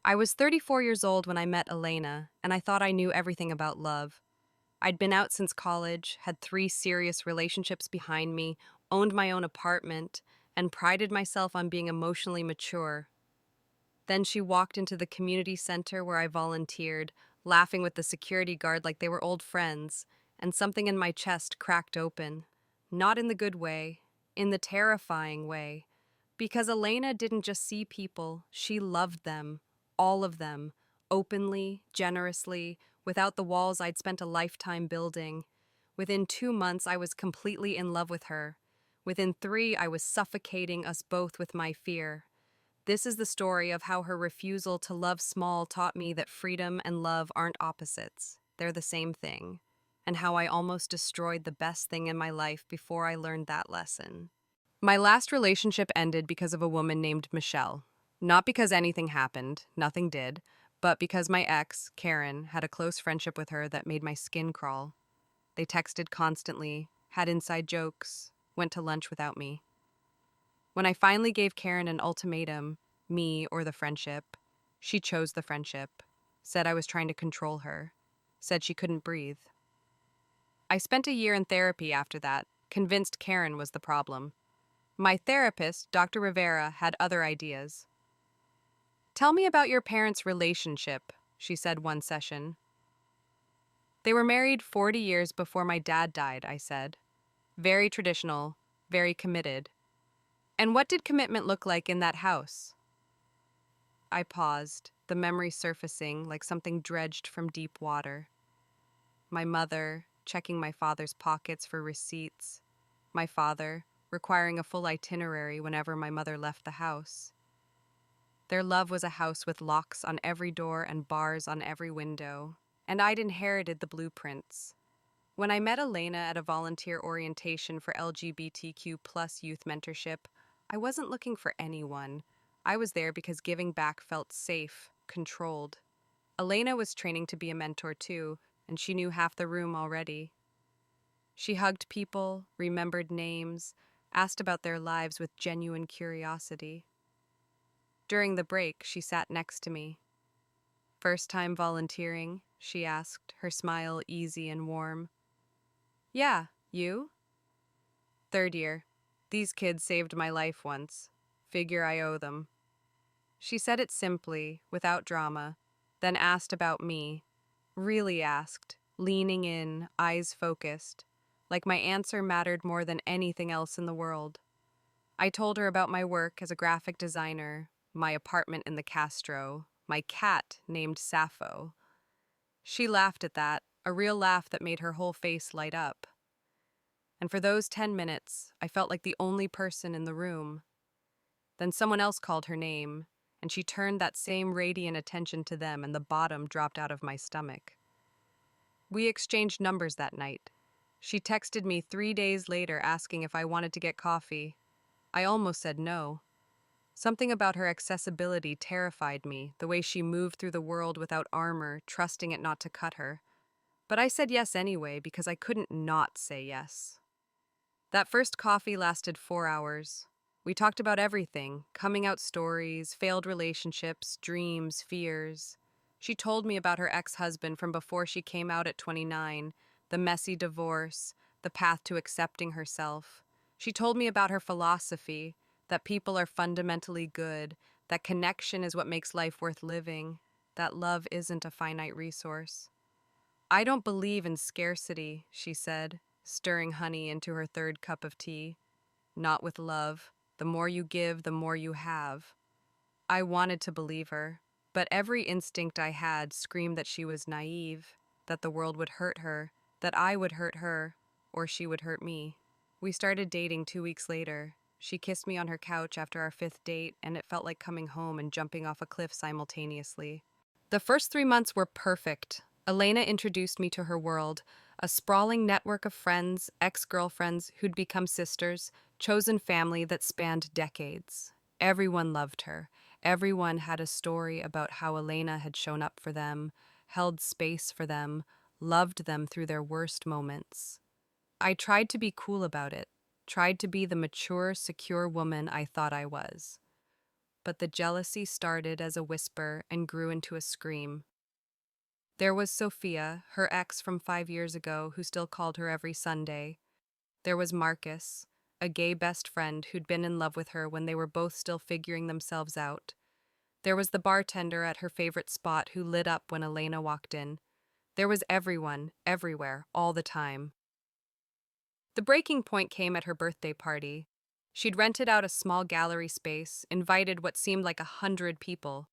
I was 34 years old when I met Elena, and I thought I knew everything about love. I'd been out since college, had 3 serious relationships behind me, owned my own apartment, and prided myself on being emotionally mature. Then she walked into the community center where I volunteered, laughing with the security guard like they were old friends, and something in my chest cracked open. Not in the good way, in the terrifying way. Because Elena didn't just see people, she loved them, all of them, openly, generously, without the walls I'd spent a lifetime building. Within 2 months, I was completely in love with her. Within 3, I was suffocating us both with my fear. This is the story of how her refusal to love small taught me that freedom and love aren't opposites. They're the same thing. And how I almost destroyed the best thing in my life before I learned that lesson. My last relationship ended because of a woman named Michelle. Not because anything happened, nothing did, but because my ex, Karen, had a close friendship with her that made my skin crawl. They texted constantly, had inside jokes, went to lunch without me. When I finally gave Karen an ultimatum, me or the friendship, she chose the friendship, said I was trying to control her, said she couldn't breathe. I spent a year in therapy after that, convinced Karen was the problem. My therapist, Dr. Rivera, had other ideas. Tell me about your parents' relationship, she said one session. They were married 40 years before my dad died, I said. Very traditional, very committed. And what did commitment look like in that house? I paused, the memory surfacing like something dredged from deep water. My mother, checking my father's pockets for receipts. My father, requiring a full itinerary whenever my mother left the house. Their love was a house with locks on every door and bars on every window, and I'd inherited the blueprints. When I met Elena at a volunteer orientation for LGBTQ plus youth mentorship, I wasn't looking for anyone. I was there because giving back felt safe, controlled. Elena was training to be a mentor too, and she knew half the room already. She hugged people, remembered names, asked about their lives with genuine curiosity. During the break, she sat next to me. First time volunteering, she asked, her smile easy and warm. Yeah, you? Third year. These kids saved my life once. Figure I owe them. She said it simply, without drama, then asked about me. Really asked, leaning in, eyes focused, like my answer mattered more than anything else in the world. I told her about my work as a graphic designer, my apartment in the Castro, my cat named Sappho. She laughed at that, a real laugh that made her whole face light up. And for those 10 minutes, I felt like the only person in the room. Then someone else called her name, and she turned that same radiant attention to them, and the bottom dropped out of my stomach. We exchanged numbers that night. She texted me 3 days later asking if I wanted to get coffee. I almost said no. Something about her accessibility terrified me, the way she moved through the world without armor, trusting it not to cut her. But I said yes anyway because I couldn't not say yes. That first coffee lasted 4 hours. We talked about everything, coming out stories, failed relationships, dreams, fears. She told me about her ex-husband from before she came out at 29, the messy divorce, the path to accepting herself. She told me about her philosophy, that people are fundamentally good, that connection is what makes life worth living, that love isn't a finite resource. I don't believe in scarcity, she said, stirring honey into her third cup of tea. Not with love. The more you give, the more you have. I wanted to believe her, but every instinct I had screamed that she was naive, that the world would hurt her, that I would hurt her, or she would hurt me. We started dating 2 weeks later. She kissed me on her couch after our 5th date, and it felt like coming home and jumping off a cliff simultaneously. The first 3 months were perfect. Elena introduced me to her world, a sprawling network of friends, ex-girlfriends who'd become sisters, chosen family that spanned decades. Everyone loved her. Everyone had a story about how Elena had shown up for them, held space for them, loved them through their worst moments. I tried to be cool about it, tried to be the mature, secure woman I thought I was. but the jealousy started as a whisper and grew into a scream. There was Sophia, her ex from 5 years ago, who still called her every Sunday. There was Marcus, a gay best friend who'd been in love with her when they were both still figuring themselves out. There was the bartender at her favorite spot who lit up when Elena walked in. There was everyone, everywhere, all the time. The breaking point came at her birthday party. She'd rented out a small gallery space, invited what seemed like 100 people.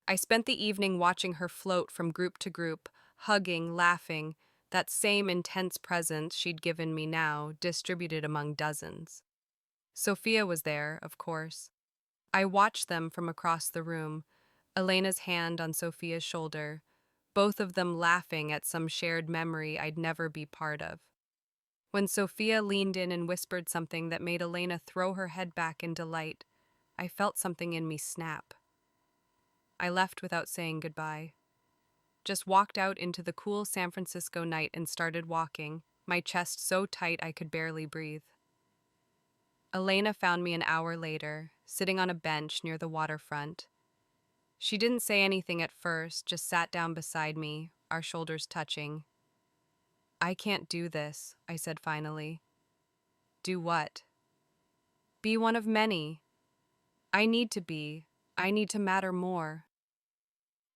I spent the evening watching her float from group to group, hugging, laughing, that same intense presence she'd given me now, distributed among dozens. Sophia was there, of course. I watched them from across the room, Elena's hand on Sophia's shoulder, both of them laughing at some shared memory I'd never be part of. When Sophia leaned in and whispered something that made Elena throw her head back in delight, I felt something in me snap. I left without saying goodbye. Just walked out into the cool San Francisco night and started walking, my chest so tight I could barely breathe. Elena found me an hour later, sitting on a bench near the waterfront. She didn't say anything at first, just sat down beside me, our shoulders touching. "I can't do this," I said finally. "Do what?" "Be one of many. I need to be. I need to matter more."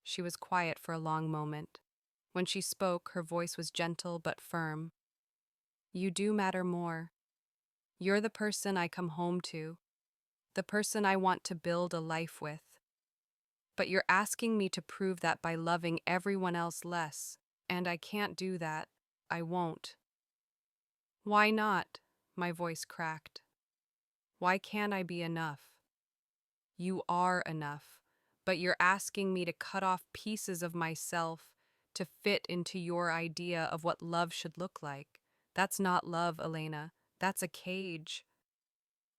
She was quiet for a long moment. When she spoke, her voice was gentle but firm. "You do matter more. You're the person I come home to, the person I want to build a life with. But you're asking me to prove that by loving everyone else less, and I can't do that. I won't." "Why not?" My voice cracked. "Why can't I be enough?" "You are enough, but you're asking me to cut off pieces of myself to fit into your idea of what love should look like. That's not love, Elena. That's a cage."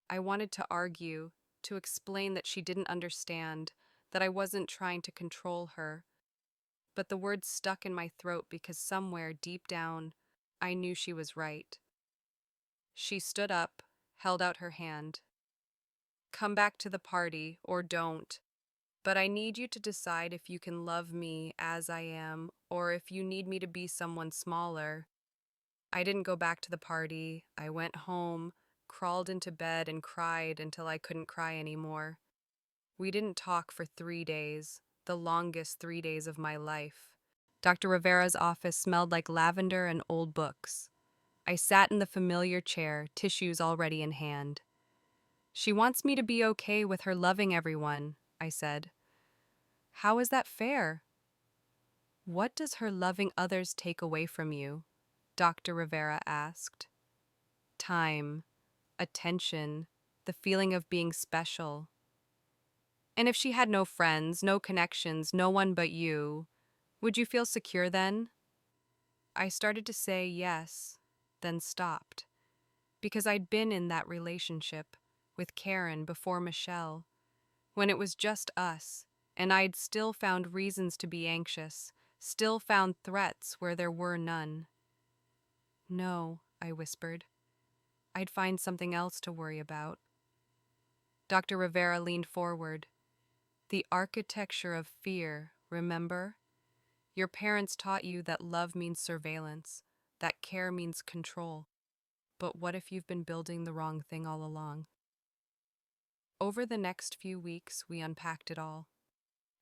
I wanted to argue, to explain that she didn't understand, that I wasn't trying to control her, but the words stuck in my throat because somewhere deep down, I knew she was right. She stood up, held out her hand. "Come back to the party, or don't. But I need you to decide if you can love me as I am, or if you need me to be someone smaller." I didn't go back to the party. I went home, crawled into bed, and cried until I couldn't cry anymore. We didn't talk for 3 days, the longest 3 days of my life. Dr. Rivera's office smelled like lavender and old books. I sat in the familiar chair, tissues already in hand. "She wants me to be okay with her loving everyone," I said. "How is that fair?" "What does her loving others take away from you?" Dr. Rivera asked. "Time, attention, the feeling of being special." "And if she had no friends, no connections, no one but you, would you feel secure then?" I started to say yes, then stopped, because I'd been in that relationship with Karen before Michelle, when it was just us, and I'd still found reasons to be anxious, still found threats where there were none. "No," I whispered. "I'd find something else to worry about." Dr. Rivera leaned forward. "The architecture of fear, remember? Your parents taught you that love means surveillance, that care means control. But what if you've been building the wrong thing all along?" Over the next few weeks, we unpacked it all.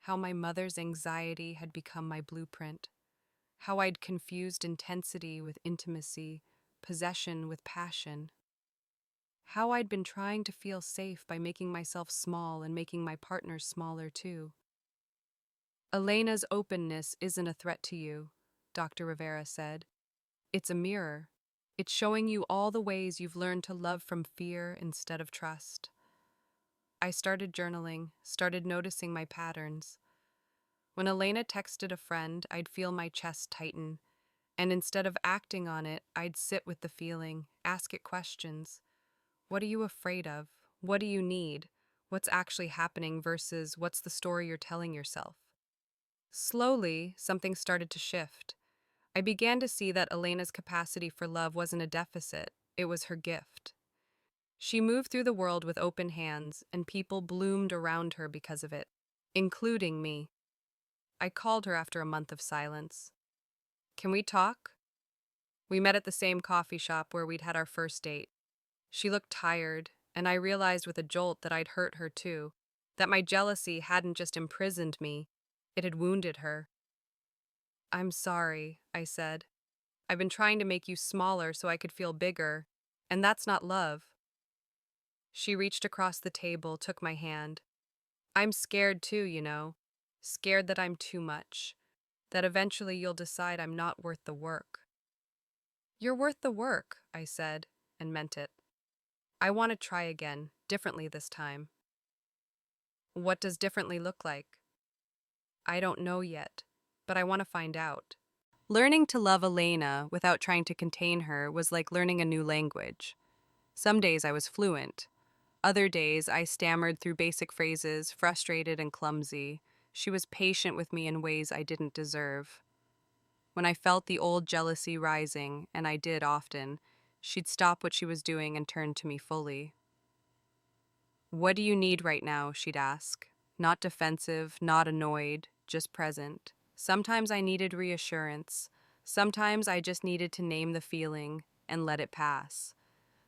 How my mother's anxiety had become my blueprint. How I'd confused intensity with intimacy, possession with passion. How I'd been trying to feel safe by making myself small and making my partners smaller too. "Elena's openness isn't a threat to you," Dr. Rivera said. "It's a mirror. It's showing you all the ways you've learned to love from fear instead of trust." I started journaling, started noticing my patterns. When Elena texted a friend, I'd feel my chest tighten, and instead of acting on it, I'd sit with the feeling, ask it questions. What are you afraid of? What do you need? What's actually happening versus what's the story you're telling yourself? Slowly, something started to shift. I began to see that Elena's capacity for love wasn't a deficit, it was her gift. She moved through the world with open hands, and people bloomed around her because of it, including me. I called her after a month of silence. Can we talk? We met at the same coffee shop where we'd had our first date. She looked tired, and I realized with a jolt that I'd hurt her too, that my jealousy hadn't just imprisoned me, it had wounded her. I'm sorry, I said. I've been trying to make you smaller so I could feel bigger, and that's not love. She reached across the table, took my hand. I'm scared too, you know. Scared that I'm too much. That eventually you'll decide I'm not worth the work. You're worth the work, I said, and meant it. I want to try again, differently this time. What does differently look like? I don't know yet, but I want to find out. Learning to love Elena without trying to contain her was like learning a new language. Some days I was fluent. Other days I stammered through basic phrases, frustrated and clumsy. She was patient with me in ways I didn't deserve. When I felt the old jealousy rising, and I did often, she'd stop what she was doing and turn to me fully. What do you need right now? She'd ask. Not defensive, not annoyed, just present. Sometimes I needed reassurance. Sometimes I just needed to name the feeling and let it pass.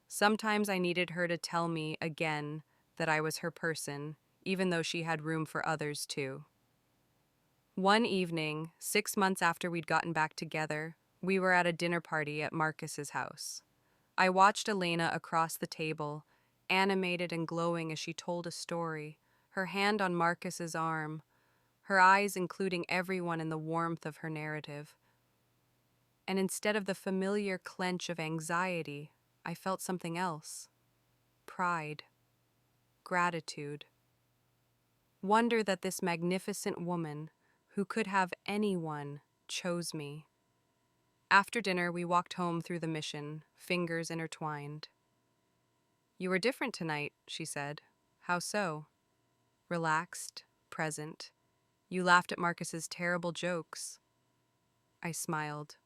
Sometimes I needed her to tell me again that I was her person, even though she had room for others too. One evening, 6 months after we'd gotten back together, we were at a dinner party at Marcus's house. I watched Elena across the table, animated and glowing as she told a story, her hand on Marcus's arm, her eyes including everyone in the warmth of her narrative. And instead of the familiar clench of anxiety, I felt something else. Pride. Gratitude. Wonder that this magnificent woman, who could have anyone, chose me. After dinner, we walked home through the mission, fingers intertwined. You were different tonight, she said. How so? Relaxed, present. You laughed at Marcus's terrible jokes. I smiled.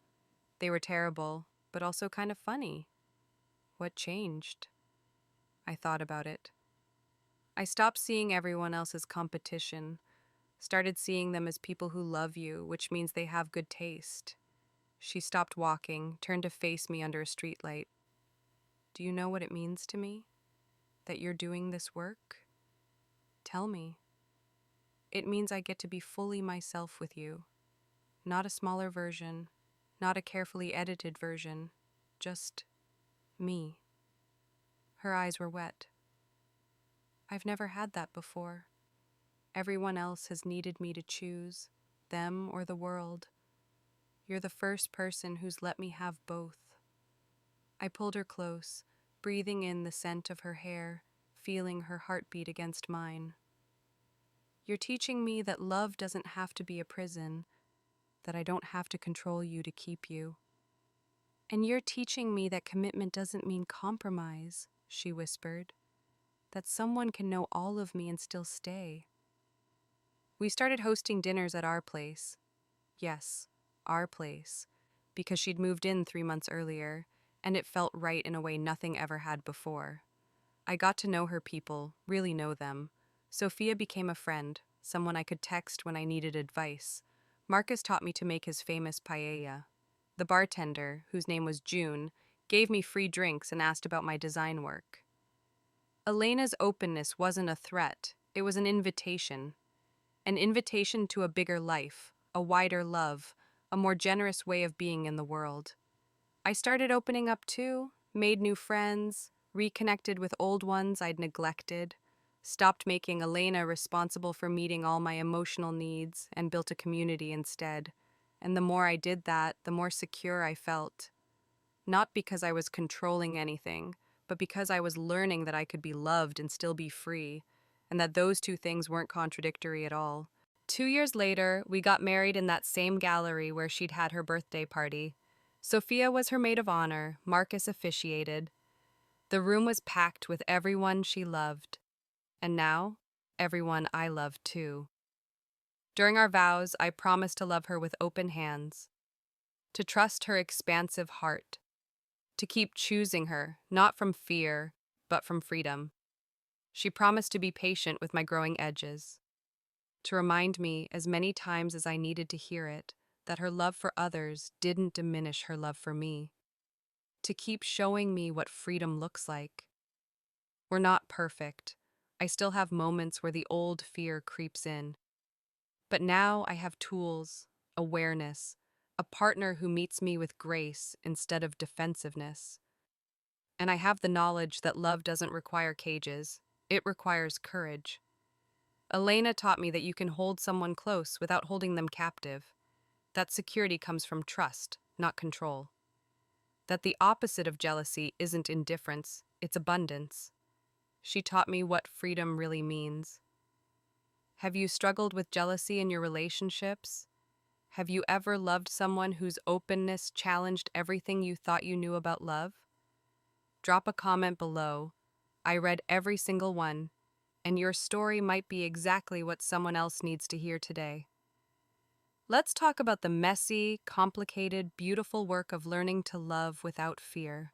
They were terrible, but also kind of funny. What changed? I thought about it. I stopped seeing everyone else as competition, started seeing them as people who love you, which means they have good taste. She stopped walking, turned to face me under a streetlight. Do you know what it means to me? That you're doing this work? Tell me. It means I get to be fully myself with you. Not a smaller version, not a carefully edited version, just me. Her eyes were wet. I've never had that before. Everyone else has needed me to choose, them or the world. You're the first person who's let me have both. I pulled her close, breathing in the scent of her hair, feeling her heartbeat against mine. You're teaching me that love doesn't have to be a prison, that I don't have to control you to keep you. And you're teaching me that commitment doesn't mean compromise, she whispered, that someone can know all of me and still stay. We started hosting dinners at our place. Yes, our place, because she'd moved in 3 months earlier, and it felt right in a way nothing ever had before. I got to know her people, really know them. Sophia became a friend, someone I could text when I needed advice. Marcus taught me to make his famous paella. The bartender, whose name was June, gave me free drinks and asked about my design work. Elena's openness wasn't a threat, it was an invitation. An invitation to a bigger life, a wider love, a more generous way of being in the world. I started opening up too, made new friends, reconnected with old ones I'd neglected, stopped making Elena responsible for meeting all my emotional needs, and built a community instead. And the more I did that, the more secure I felt. Not because I was controlling anything, but because I was learning that I could be loved and still be free, and that those two things weren't contradictory at all. 2 years later, we got married in that same gallery where she'd had her birthday party. Sophia was her maid of honor, Marcus officiated. The room was packed with everyone she loved. And now, everyone I loved too. During our vows, I promised to love her with open hands, to trust her expansive heart, to keep choosing her, not from fear, but from freedom. She promised to be patient with my growing edges, to remind me as many times as I needed to hear it that her love for others didn't diminish her love for me, to keep showing me what freedom looks like. We're not perfect. I still have moments where the old fear creeps in. But now I have tools, awareness, a partner who meets me with grace instead of defensiveness. And I have the knowledge that love doesn't require cages, it requires courage. Elena taught me that you can hold someone close without holding them captive, that security comes from trust, not control, that the opposite of jealousy isn't indifference, it's abundance. She taught me what freedom really means. Have you struggled with jealousy in your relationships? Have you ever loved someone whose openness challenged everything you thought you knew about love? Drop a comment below. I read every single one, and your story might be exactly what someone else needs to hear today. Let's talk about the messy, complicated, beautiful work of learning to love without fear.